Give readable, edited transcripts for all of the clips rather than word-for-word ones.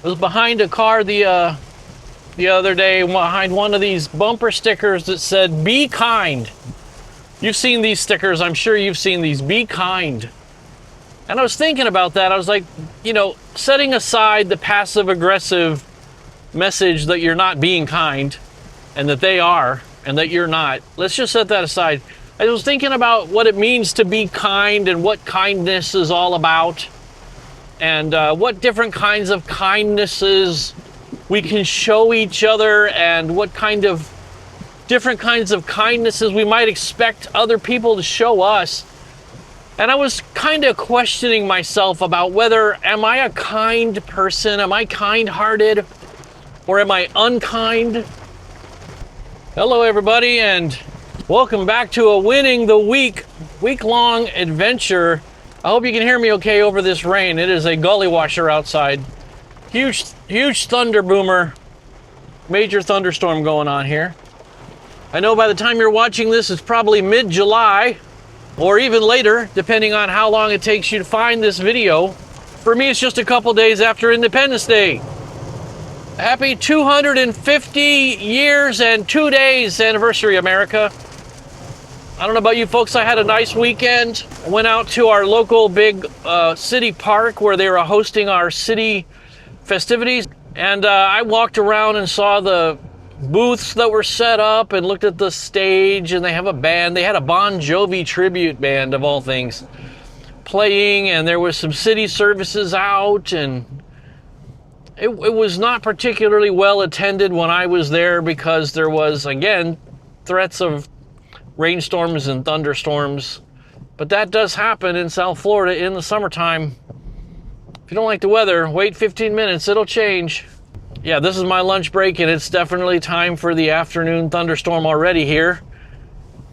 I was behind a car the other day, behind one of these bumper stickers that said, "Be kind." You've seen these stickers, I'm sure you've seen these, "Be kind." And I was thinking about that. I was like, you know, setting aside the passive-aggressive message that you're not being kind, and that they are, and that you're not. Let's just set that aside. I was thinking about what it means to be kind and what kindness is all about, and what different kinds of kindnesses we can show each other, and what kind of different kinds of kindnesses we might expect other people to show us. And I was kind of questioning myself about whether, am I a kind person? Am I kind-hearted? Or am I unkind? Hello, everybody, and welcome back to a Winning the week-long adventure. I hope you can hear me okay over this rain. It is a gully washer outside. Huge thunder boomer. Major thunderstorm going on here. I know by the time you're watching this, it's probably mid-July, or even later, depending on how long it takes you to find this video. For me, it's just a couple days after Independence Day. Happy 250 years and 2 days anniversary, America. I don't know about you folks, I had a nice weekend. I went out to our local big city park where they were hosting our city festivities. And I walked around and saw the booths that were set up and looked at the stage, and they have a band. They had a Bon Jovi tribute band, of all things, playing, and there was some city services out, and it was not particularly well attended when I was there because there was, again, threats of rainstorms and thunderstorms. But that does happen in South Florida in the summertime. If you don't like the weather, wait 15 minutes, it'll change. Yeah, this is my lunch break, and it's definitely time for the afternoon thunderstorm already here.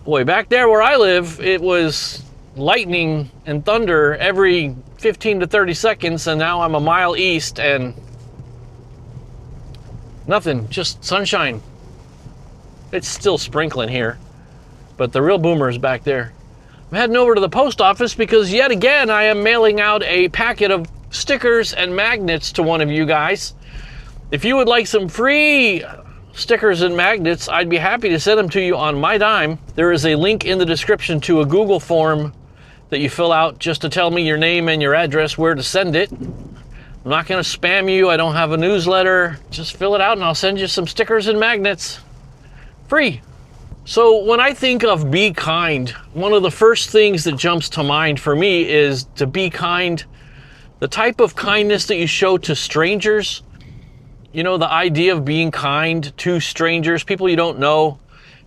Boy, back there where I live, it was lightning and thunder every 15 to 30 seconds, and now I'm a mile east, and nothing, just sunshine. It's still sprinkling here, but the real boomer is back there. I'm heading over to the post office because yet again I am mailing out a packet of stickers and magnets to one of you guys. If you would like some free stickers and magnets, I'd be happy to send them to you on my dime. There is a link in the description to a Google form that you fill out just to tell me your name and your address, where to send it. I'm not going to spam you. I don't have a newsletter. Just fill it out and I'll send you some stickers and magnets. Free. So when I think of be kind, one of the first things that jumps to mind for me is to be kind. The type of kindness that you show to strangers. You know, the idea of being kind to strangers, people you don't know,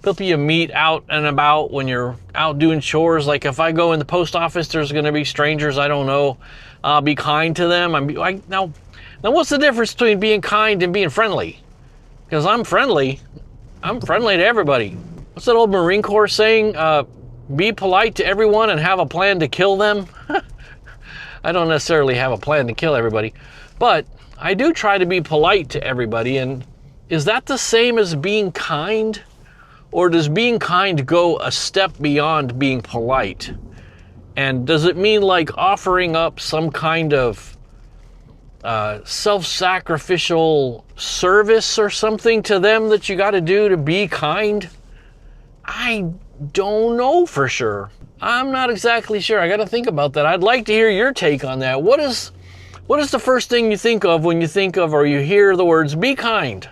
people you meet out and about when you're out doing chores. Like if I go in the post office, there's going to be strangers I don't know. I'll be kind to them. Now, what's the difference between being kind and being friendly? Because I'm friendly. I'm friendly to everybody. What's that old Marine Corps saying? Be polite to everyone and have a plan to kill them. I don't necessarily have a plan to kill everybody, but I do try to be polite to everybody. And is that the same as being kind? Or does being kind go a step beyond being polite? And does it mean like offering up some kind of self-sacrificial service or something to them that you got to do to be kind? I don't know for sure. I'm not exactly sure. I got to think about that. I'd like to hear your take on that. What is the first thing you think of when you think of or you hear the words be kind?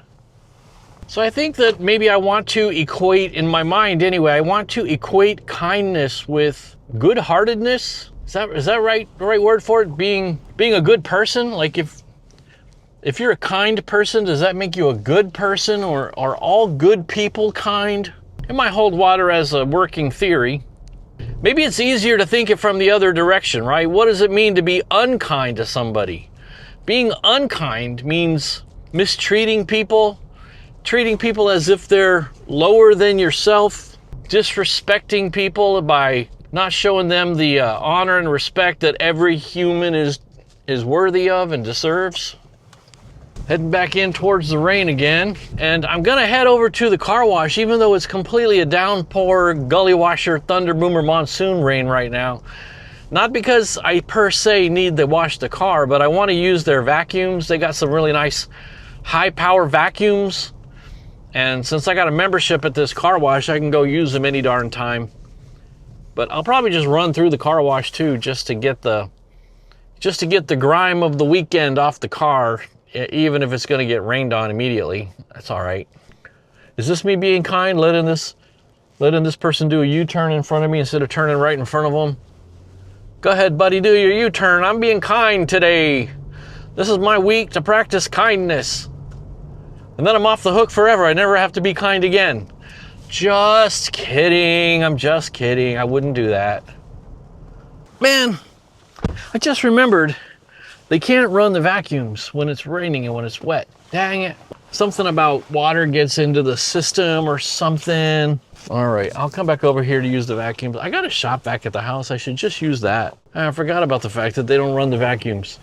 So I think that maybe I want to equate, in my mind anyway, I want to equate kindness with good-heartedness. Is that right? The right word for it? Being a good person? Like if you're a kind person, does that make you a good person, or are all good people kind? It might hold water as a working theory. Maybe it's easier to think it from the other direction, right? What does it mean to be unkind to somebody? Being unkind means mistreating people, treating people as if they're lower than yourself, disrespecting people by not showing them the honor and respect that every human is worthy of and deserves. Heading back in towards the rain again, and I'm gonna head over to the car wash, even though it's completely a downpour, gully washer, thunder boomer monsoon rain right now. Not because I per se need to wash the car, but I want to use their vacuums. They got some really nice high power vacuums. And since I got a membership at this car wash, I can go use them any darn time. But I'll probably just run through the car wash too, just to get the grime of the weekend off the car, even if it's going to get rained on immediately. That's all right. Is this me being kind, letting this person do a U-turn in front of me instead of turning right in front of them? Go ahead, buddy, do your U-turn. I'm being kind today. This is my week to practice kindness. And then I'm off the hook forever. I never have to be kind again. Just kidding. I'm just kidding. I wouldn't do that. Man, I just remembered they can't run the vacuums when it's raining and when it's wet. Dang it. Something about water gets into the system or something. All right, I'll come back over here to use the vacuums. I got a shop vac at the house. I should just use that. I forgot about the fact that they don't run the vacuums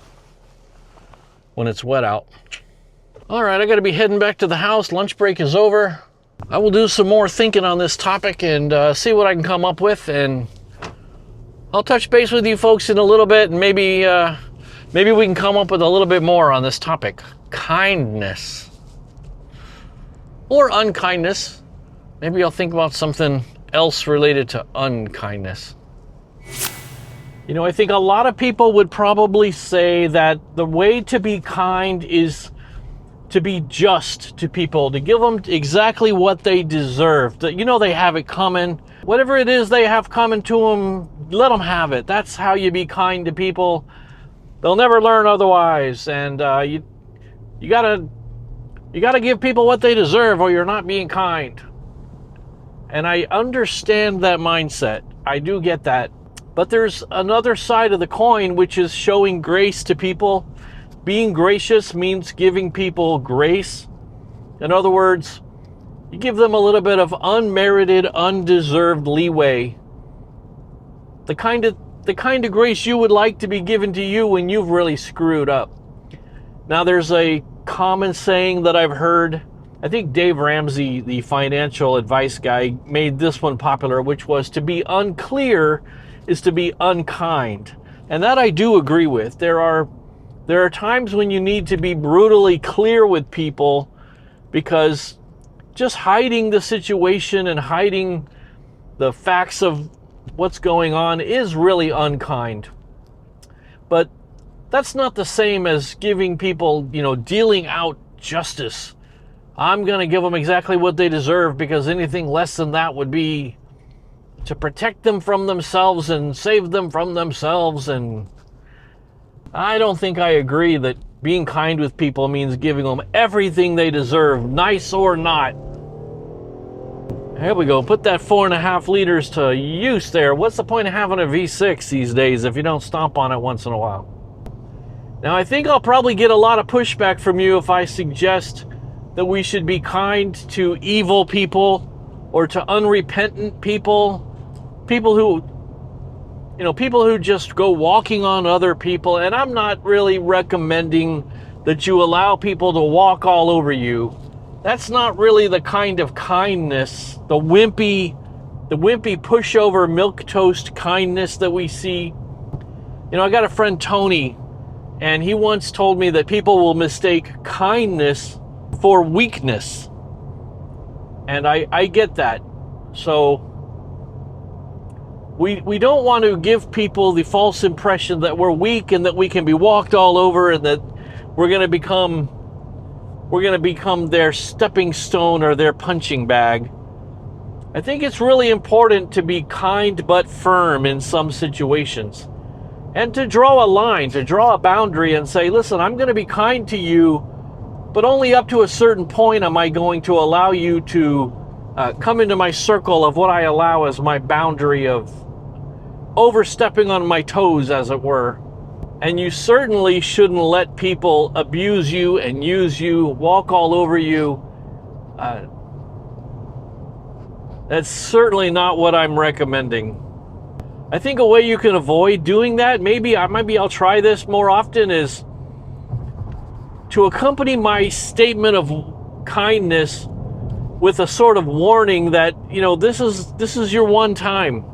when it's wet out. All right, I got to be heading back to the house. Lunch break is over. I will do some more thinking on this topic and see what I can come up with. And I'll touch base with you folks in a little bit, and maybe we can come up with a little bit more on this topic. Kindness. Or unkindness. Maybe I'll think about something else related to unkindness. You know, I think a lot of people would probably say that the way to be kind is to be just to people, to give them exactly what they deserve. You know, they have it coming. Whatever it is they have coming to them, let them have it. That's how you be kind to people. They'll never learn otherwise. And you gotta give people what they deserve, or you're not being kind. And I understand that mindset. I do get that. But there's another side of the coin, which is showing grace to people. Being gracious means giving people grace. In other words, you give them a little bit of unmerited, undeserved leeway. The kind of grace you would like to be given to you when you've really screwed up. Now, there's a common saying that I've heard. I think Dave Ramsey, the financial advice guy, made this one popular, which was to be unclear is to be unkind. And that I do agree with. There are times when you need to be brutally clear with people, because just hiding the situation and hiding the facts of what's going on is really unkind. But that's not the same as giving people, dealing out justice. I'm going to give them exactly what they deserve, because anything less than that would be to protect them from themselves and save them from themselves. And I don't think I agree that being kind with people means giving them everything they deserve, nice or not. Here we go. Put that 4.5 liters to use there. What's the point of having a V6 these days if you don't stomp on it once in a while? Now, I think I'll probably get a lot of pushback from you if I suggest that we should be kind to evil people or to unrepentant people. People who just go walking on other people. And I'm not really recommending that you allow people to walk all over you. That's not really the kind of kindness, the wimpy pushover milquetoast kindness that we see. I got a friend, Tony, and he once told me that people will mistake kindness for weakness. And I get that. So we don't want to give people the false impression that we're weak and that we can be walked all over and that we're going to become their stepping stone or their punching bag. I think it's really important to be kind but firm in some situations, and to draw a line, to draw a boundary and say, listen, I'm going to be kind to you, but only up to a certain point am I going to allow you to come into my circle of what I allow as my boundary of overstepping on my toes, as it were. And you certainly shouldn't let people abuse you and use you, walk all over you. That's certainly not what I'm recommending. I think a way you can avoid doing that, maybe I'll try this more often, is to accompany my statement of kindness with a sort of warning that, this is your one time.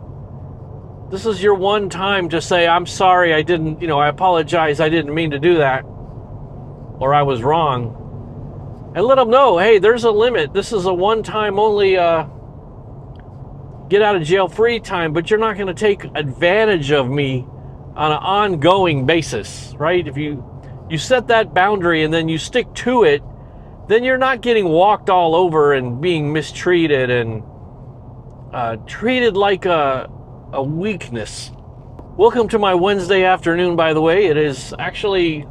This is your one time to say, I'm sorry, I didn't, I apologize, I didn't mean to do that, or I was wrong. And let them know, hey, there's a limit. This is a one-time only get out of jail free time, but you're not going to take advantage of me on an ongoing basis, right? If you set that boundary and then you stick to it, then you're not getting walked all over and being mistreated and treated like a weakness. Welcome to my Wednesday afternoon, by the way. It is actually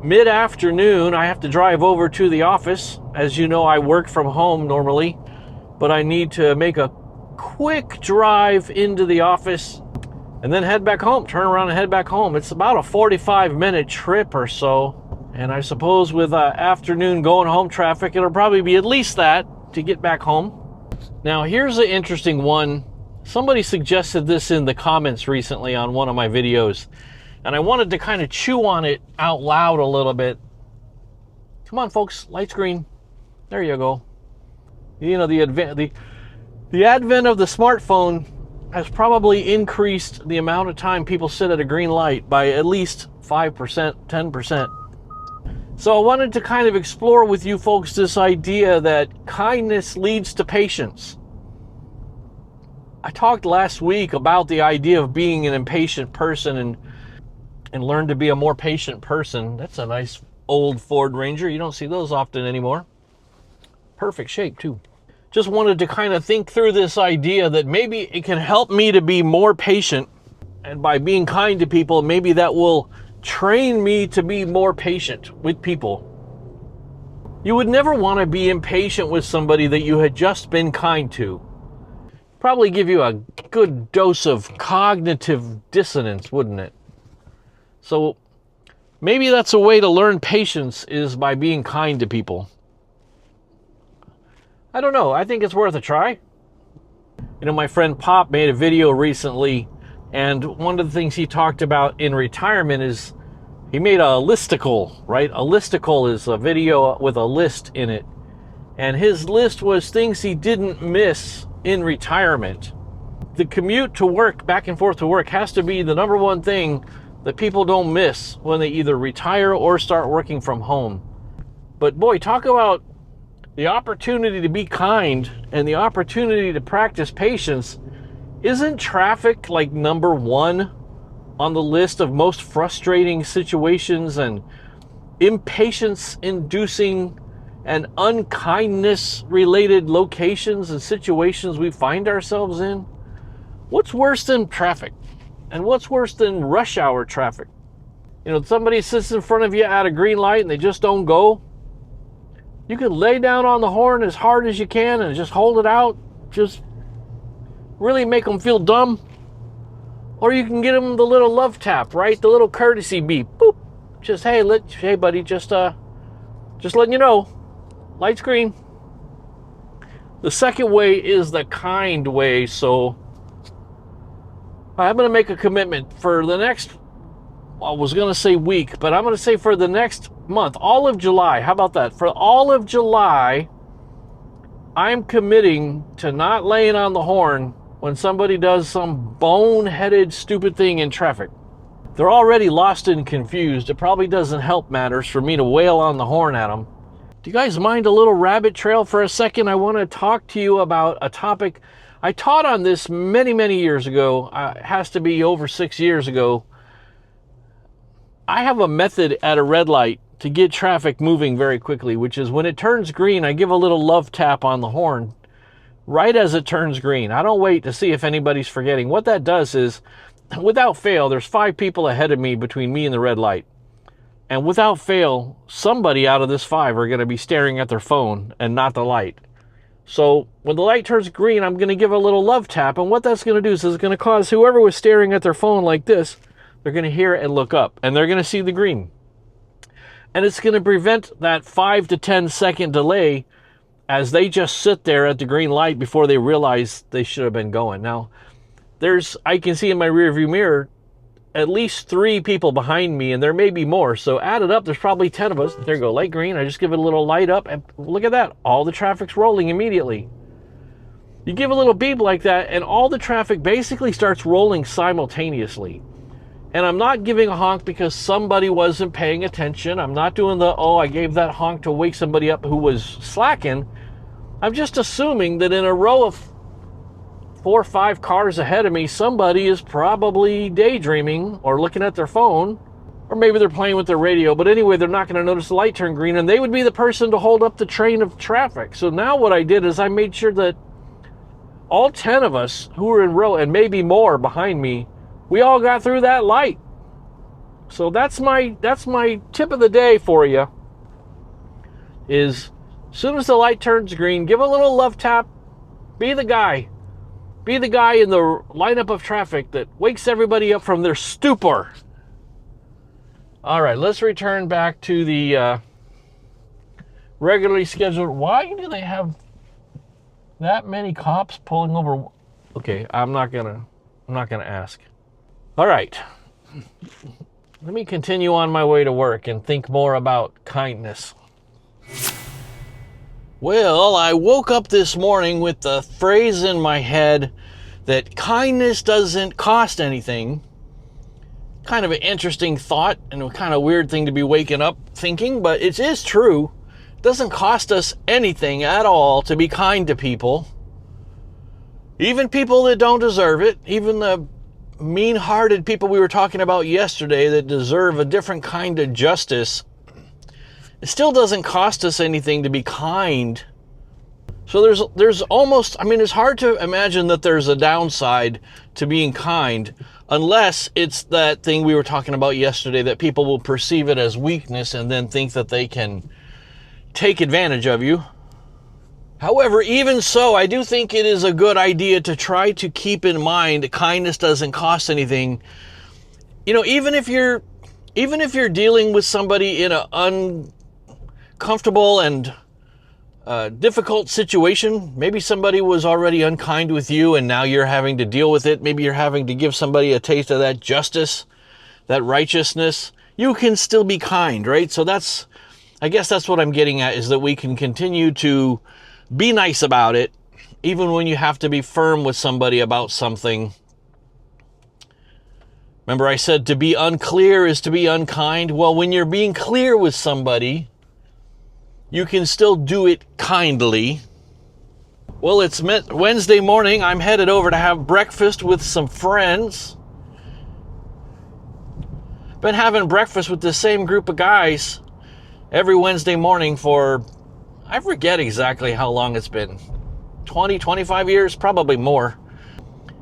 mid-afternoon. I have to drive over to the office. As you know, I work from home normally, but I need to make a quick drive into the office and then head back home, turn around and head back home. It's about a 45-minute trip or so. And I suppose with afternoon going home traffic, it'll probably be at least that to get back home. Now, here's an interesting one. Somebody suggested this in the comments recently on one of my videos, and I wanted to kind of chew on it out loud a little bit. Come on, folks, light's green. There you go. You know, the advent of the smartphone has probably increased the amount of time people sit at a green light by at least 5%, 10%. So I wanted to kind of explore with you folks this idea that kindness leads to patience. I talked last week about the idea of being an impatient person and learn to be a more patient person. That's a nice old Ford Ranger. You don't see those often anymore. Perfect shape too. Just wanted to kind of think through this idea that maybe it can help me to be more patient, and by being kind to people, maybe that will train me to be more patient with people. You would never want to be impatient with somebody that you had just been kind to. Probably give you a good dose of cognitive dissonance, wouldn't it? So maybe that's a way to learn patience, is by being kind to people. I don't know. I think it's worth a try. You know, my friend Pop made a video recently, and one of the things he talked about in retirement is he made a listicle, right? A listicle is a video with a list in it. And his list was things he didn't miss in retirement. The commute to work, back and forth to work, has to be the number one thing that people don't miss when they either retire or start working from home. But boy, talk about the opportunity to be kind and the opportunity to practice patience. Isn't traffic like number one on the list of most frustrating situations and impatience-inducing and unkindness-related locations and situations we find ourselves in? What's worse than traffic? And what's worse than rush hour traffic? You know, somebody sits in front of you at a green light and they just don't go. You can lay down on the horn as hard as you can and just hold it out. Just really make them feel dumb. Or you can get them the little love tap, right? The little courtesy beep. Boop. Just, hey, buddy, just letting you know, light's green. The second way is the kind way. So I'm going to make a commitment for the next, I was going to say week, but I'm going to say for the next month, all of July. How about that? For all of July, I'm committing to not laying on the horn when somebody does some boneheaded, stupid thing in traffic. They're already lost and confused. It probably doesn't help matters for me to wail on the horn at them. Do you guys mind a little rabbit trail for a second? I want to talk to you about a topic. I taught on this many, many years ago. It has to be over 6 years ago. I have a method at a red light to get traffic moving very quickly, which is when it turns green, I give a little love tap on the horn right as it turns green. I don't wait to see if anybody's forgetting. What that does is, without fail, there's 5 people ahead of me between me and the red light. And without fail, somebody out of this 5 are going to be staring at their phone and not the light. So when the light turns green, I'm going to give a little love tap. And what that's going to do is it's going to cause whoever was staring at their phone like this, they're going to hear it and look up. And they're going to see the green. And it's going to prevent that 5 to 10 second delay as they just sit there at the green light before they realize they should have been going. Now, I can see in my rearview mirror at least 3 people behind me, and there may be more. So added up, there's probably 10 of us. There you go, light green. I just give it a little light up, and look at that. All the traffic's rolling immediately. You give a little beep like that, and all the traffic basically starts rolling simultaneously. And I'm not giving a honk because somebody wasn't paying attention. I'm not doing the, oh, I gave that honk to wake somebody up who was slacking. I'm just assuming that in a row of 4 or 5 cars ahead of me, somebody is probably daydreaming or looking at their phone, or maybe they're playing with their radio. But anyway, they're not going to notice the light turn green, and they would be the person to hold up the train of traffic. So now what I did is I made sure that all 10 of us who were in row, and maybe more behind me, we all got through that light. So that's my tip of the day for you, is as soon as the light turns green, give a little love tap. Be the guy. Be the guy in the lineup of traffic that wakes everybody up from their stupor. All right, let's return back to the regularly scheduled. Why do they have that many cops pulling over? Okay, I'm not gonna ask. All right, let me continue on my way to work and think more about kindness. Well, I woke up this morning with the phrase in my head that kindness doesn't cost anything. Kind of an interesting thought and a kind of weird thing to be waking up thinking, but it is true. It doesn't cost us anything at all to be kind to people. Even people that don't deserve it, even the mean-hearted people we were talking about yesterday that deserve a different kind of justice. It still doesn't cost us anything to be kind. So there's almost, I mean, it's hard to imagine that there's a downside to being kind unless it's that thing we were talking about yesterday, that people will perceive it as weakness and then think that they can take advantage of you. However, even so, I do think it is a good idea to try to keep in mind kindness doesn't cost anything. You know, even if you're dealing with somebody in an uncomfortable and difficult situation, maybe somebody was already unkind with you and now you're having to deal with it. Maybe you're having to give somebody a taste of that justice, that righteousness. You can still be kind, right? So I guess that's what I'm getting at, is that we can continue to be nice about it, even when you have to be firm with somebody about something. Remember I said to be unclear is to be unkind? Well, when you're being clear with somebody, you can still do it kindly. Well, it's Wednesday morning. I'm headed over to have breakfast with some friends. Been having breakfast with the same group of guys every Wednesday morning for, I forget exactly how long it's been. 20, 25 years, probably more.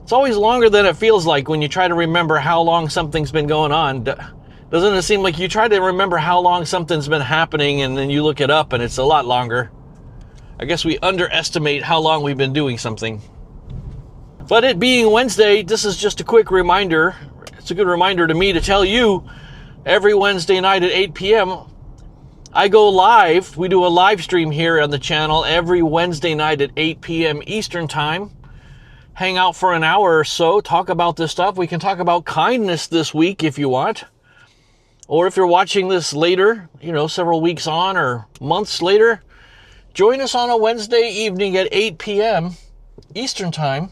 It's always longer than it feels like when you try to remember how long something's been going on. Doesn't it seem like you try to remember how long something's been happening and then you look it up and it's a lot longer? I guess we underestimate how long we've been doing something. But it being Wednesday, this is just a quick reminder. It's a good reminder to me to tell you, every Wednesday night at 8 p.m., I go live. We do a live stream here on the channel every Wednesday night at 8 p.m. Eastern time. Hang out for an hour or so, talk about this stuff. We can talk about kindness this week if you want. Or if you're watching this later, several weeks on or months later, join us on a Wednesday evening at 8 p.m. Eastern time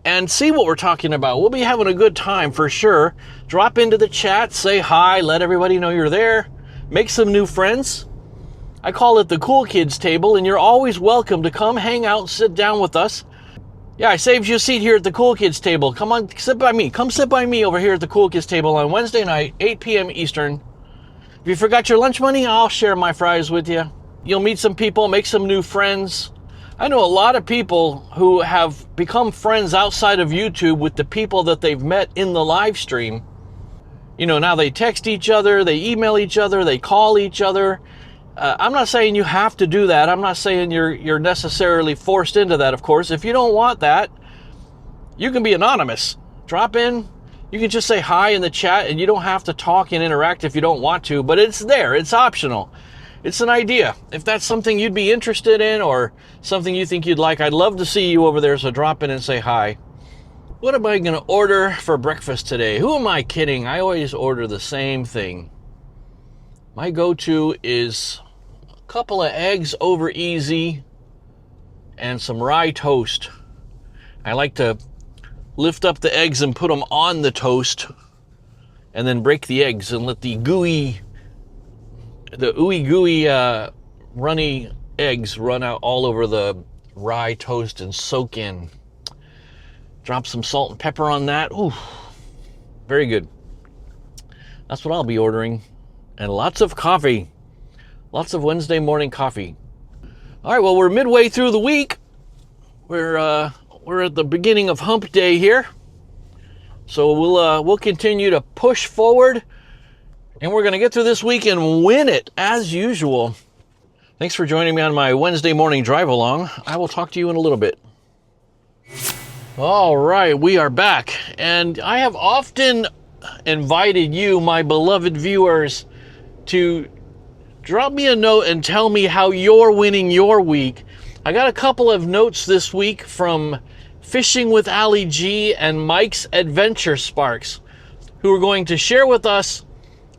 and see what we're talking about. We'll be having a good time for sure. Drop into the chat, say hi, let everybody know you're there. Make some new friends. I call it the Cool Kids Table, and you're always welcome to come hang out, sit down with us. Yeah, I saved you a seat here at the Cool Kids Table. Come on, sit by me. Come sit by me over here at the Cool Kids Table on Wednesday night, 8 p.m. Eastern. If you forgot your lunch money, I'll share my fries with you. You'll meet some people, make some new friends. I know a lot of people who have become friends outside of YouTube with the people that they've met in the live stream. Now they text each other, they email each other, they call each other. I'm not saying you have to do that. I'm not saying you're necessarily forced into that, of course. If you don't want that, you can be anonymous. Drop in. You can just say hi in the chat, and you don't have to talk and interact if you don't want to, but it's there. It's optional. It's an idea. If that's something you'd be interested in or something you think you'd like, I'd love to see you over there, so drop in and say hi. What am I going to order for breakfast today? Who am I kidding? I always order the same thing. My go-to is a couple of eggs over easy and some rye toast. I like to lift up the eggs and put them on the toast, and then break the eggs and let the ooey gooey runny eggs run out all over the rye toast and soak in. Drop some salt and pepper on that. Ooh, very good. That's what I'll be ordering. And lots of coffee. Lots of Wednesday morning coffee. All right, well, we're midway through the week. We're at the beginning of hump day here. So we'll continue to push forward, and we're going to get through this week and win it as usual. Thanks for joining me on my Wednesday morning drive along. I will talk to you in a little bit. All right, we are back, and I have often invited you, my beloved viewers, to drop me a note and tell me how you're winning your week. I got a couple of notes this week from Fishing with Ali G and Mike's Adventure Sparks, who are going to share with us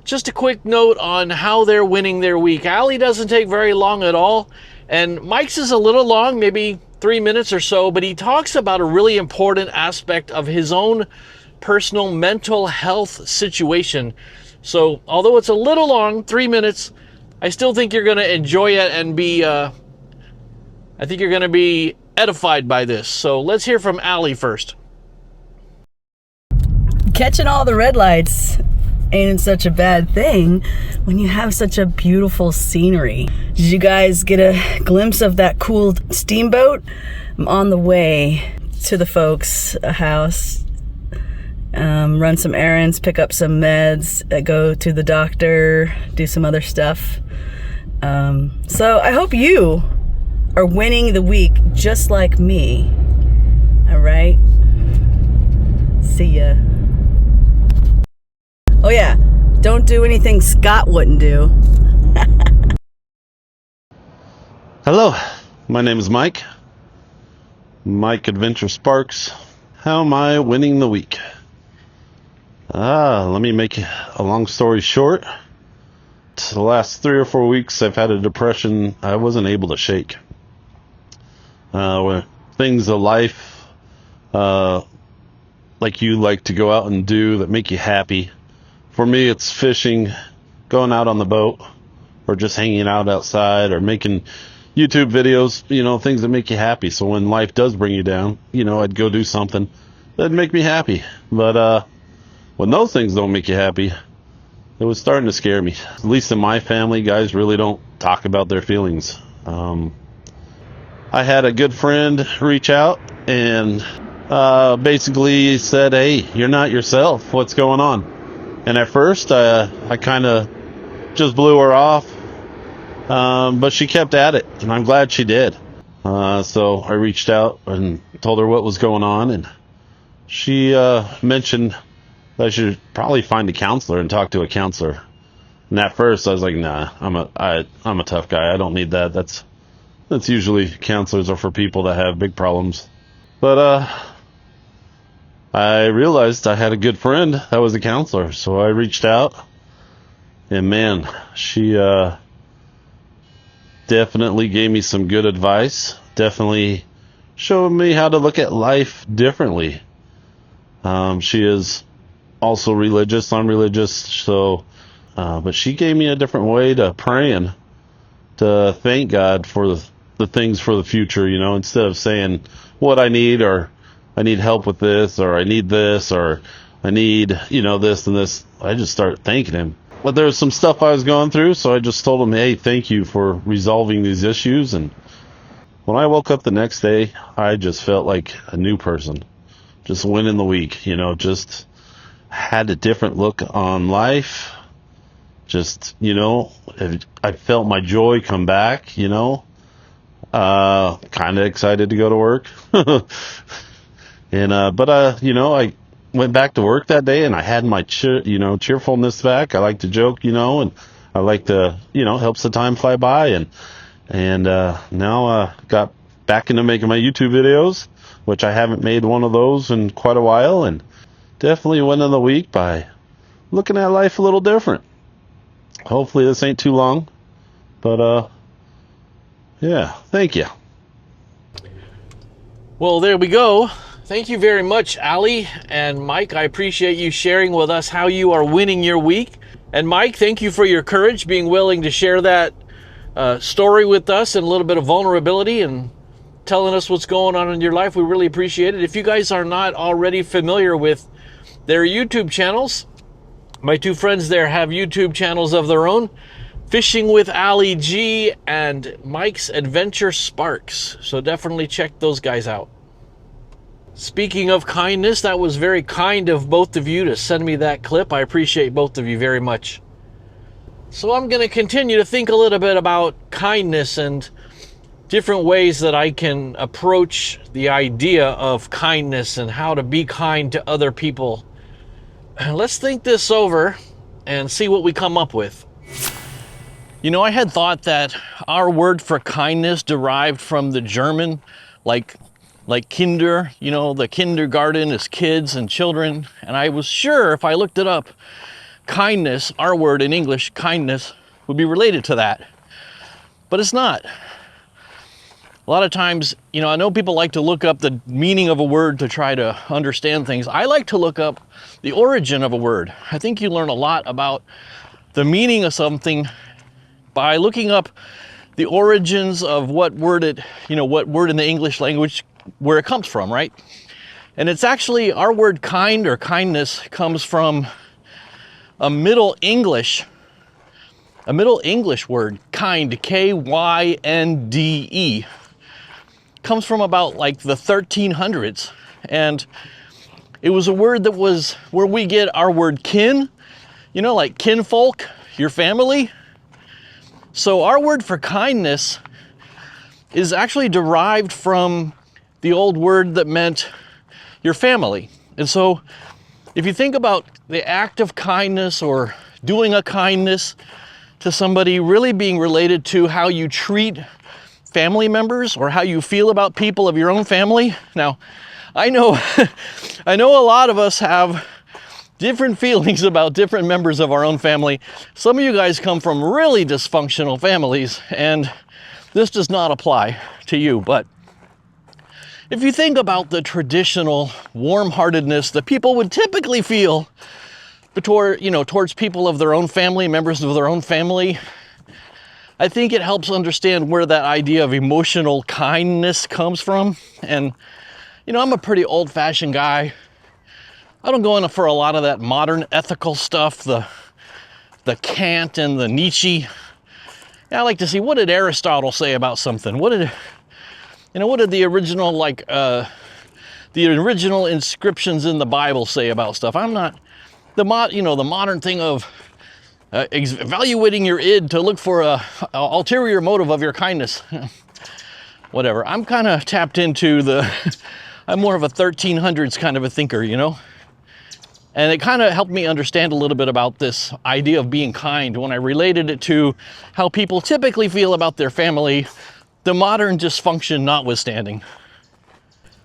just a quick note on how they're winning their week. Ali doesn't take very long at all, and Mike's is a little long, maybe 3 minutes or so, but he talks about a really important aspect of his own personal mental health situation. So although it's a little long, 3 minutes, I still think you're going to enjoy it and I think you're going to be edified by this. So let's hear from Ali first. Catching all the red lights ain't such a bad thing when you have such a beautiful scenery. Did you guys get a glimpse of that cool steamboat? I'm on the way to the folks' house, run some errands, pick up some meds, go to the doctor, do some other stuff. So I hope you are winning the week just like me. All right? See ya. Oh yeah, don't do anything Scott wouldn't do. Hello, my name is Mike. Mike Adventure Sparks. How am I winning the week? Let me make a long story short. The last 3 or 4 weeks I've had a depression I wasn't able to shake. Where things of life, like you like to go out and do that make you happy. For me, it's fishing, going out on the boat, or just hanging out outside, or making YouTube videos, things that make you happy. So when life does bring you down, I'd go do something that'd make me happy. But when those things don't make you happy, it was starting to scare me. At least in my family, guys really don't talk about their feelings. I had a good friend reach out and basically said, "Hey, you're not yourself. What's going on?" And at first, I kind of just blew her off, but she kept at it, and I'm glad she did. So I reached out and told her what was going on, and she mentioned that I should probably find a counselor and talk to a counselor. And at first, I was like, "Nah, I'm a tough guy. I don't need that. That's usually counselors are for people that have big problems." But I realized I had a good friend that was a counselor, so I reached out, and man, she definitely gave me some good advice, definitely showed me how to look at life differently. She is also religious, I'm religious, so, but she gave me a different way to praying, to thank God for the things for the future, instead of saying what I need, or I need help with this, or I need this, or I need, this and this. I just start thanking him. But there was some stuff I was going through, so I just told him, "Hey, thank you for resolving these issues." And when I woke up the next day, I just felt like a new person. Just winning the week, just had a different look on life. Just, I felt my joy come back, kind of excited to go to work. And, but I went back to work that day, and I had my, cheerfulness back. I like to joke, and I like to, helps the time fly by. And now, got back into making my YouTube videos, which I haven't made one of those in quite a while, and definitely went in the week by looking at life a little different. Hopefully this ain't too long, but, yeah, thank you. Well, there we go. Thank you very much, Ali and Mike. I appreciate you sharing with us how you are winning your week. And Mike, thank you for your courage, being willing to share that story with us and a little bit of vulnerability and telling us what's going on in your life. We really appreciate it. If you guys are not already familiar with their YouTube channels, my two friends there have YouTube channels of their own, Fishing with Ali G and Mike's Adventure Sparks. So definitely check those guys out. Speaking of kindness, that was very kind of both of you to send me that clip. I appreciate both of you very much. So I'm going to continue to think a little bit about kindness and different ways that I can approach the idea of kindness and how to be kind to other people. Let's think this over and see what we come up with. You know, I had thought that our word for kindness derived from the German, like kinder, you know, the kindergarten is kids and children. And I was sure if I looked it up, kindness, our word in English, kindness, would be related to that. But it's not. A lot of times, you know, I know people like to look up the meaning of a word to try to understand things. I like to look up the origin of a word. I think you learn a lot about the meaning of something by looking up the origins of what word in the English language, where it comes from, right? And it's actually, our word kind or kindness comes from a Middle English word, kind, K-Y-N-D-E. Comes from about like the 1300s. And it was a word that was where we get our word kin, you know, like kinfolk, your family. So our word for kindness is actually derived from the old word that meant your family. And so if you think about the act of kindness or doing a kindness to somebody really being related to how you treat family members or how you feel about people of your own family. Now, I know a lot of us have different feelings about different members of our own family. Some of you guys come from really dysfunctional families, and this does not apply to you. But if you think about the traditional warm-heartedness that people would typically feel towards people of their own family, members of their own family, I think it helps understand where that idea of emotional kindness comes from. And, you know, I'm a pretty old-fashioned guy. I don't go in for a lot of that modern ethical stuff, the Kant and the Nietzsche. I like to see, what did Aristotle say about something? What did the original, the original inscriptions in the Bible say about stuff? I'm not the modern thing of evaluating your id to look for a ulterior motive of your kindness. Whatever. I'm kind of tapped into I'm more of a 1300s kind of a thinker, you know? And it kind of helped me understand a little bit about this idea of being kind when I related it to how people typically feel about their family, the modern dysfunction notwithstanding.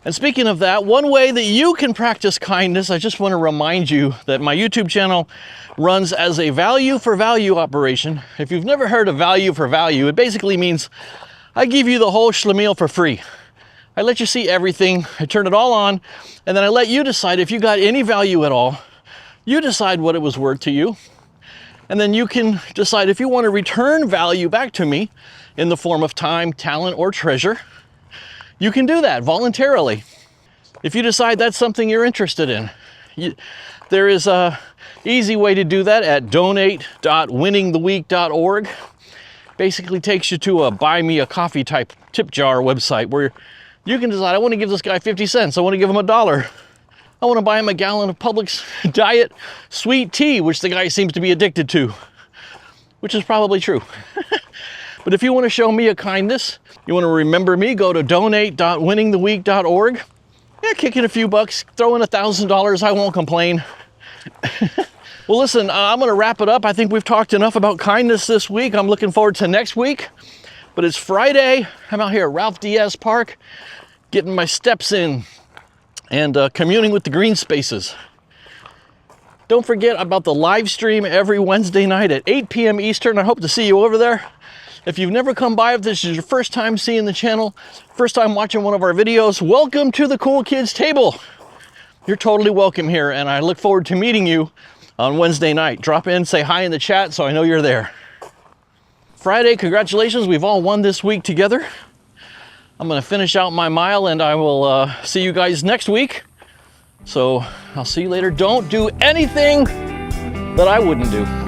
And speaking of that, one way that you can practice kindness, I just want to remind you that my YouTube channel runs as a value for value operation. If you've never heard of value for value, it basically means I give you the whole schlemiel for free. I let you see everything, I turn it all on, and then I let you decide if you got any value at all. You decide what it was worth to you, and then you can decide if you want to return value back to me in the form of time, talent, or treasure. You can do that voluntarily. If you decide that's something you're interested in, there is a easy way to do that at donate.winningtheweek.org. Basically takes you to a buy me a coffee type tip jar website where you can decide, I want to give this guy 50 cents. I want to give him $1. I want to buy him a gallon of Publix diet sweet tea, which the guy seems to be addicted to, which is probably true. But if you want to show me a kindness, you want to remember me, go to donate.winningtheweek.org. Yeah, kick in a few bucks, throw in $1,000, I won't complain. Well, listen, I'm going to wrap it up. I think we've talked enough about kindness this week. I'm looking forward to next week. But it's Friday. I'm out here at Ralph Diaz Park, getting my steps in and communing with the green spaces. Don't forget about the live stream every Wednesday night at 8 p.m. Eastern. I hope to see you over there. If you've never come by, if this is your first time seeing the channel, first time watching one of our videos, welcome to the Cool Kids Table. You're totally welcome here, and I look forward to meeting you on Wednesday night. Drop in, say hi in the chat so I know you're there. Friday, congratulations, we've all won this week together. I'm gonna finish out my mile and I will see you guys next week. So I'll see you later. Don't do anything that I wouldn't do.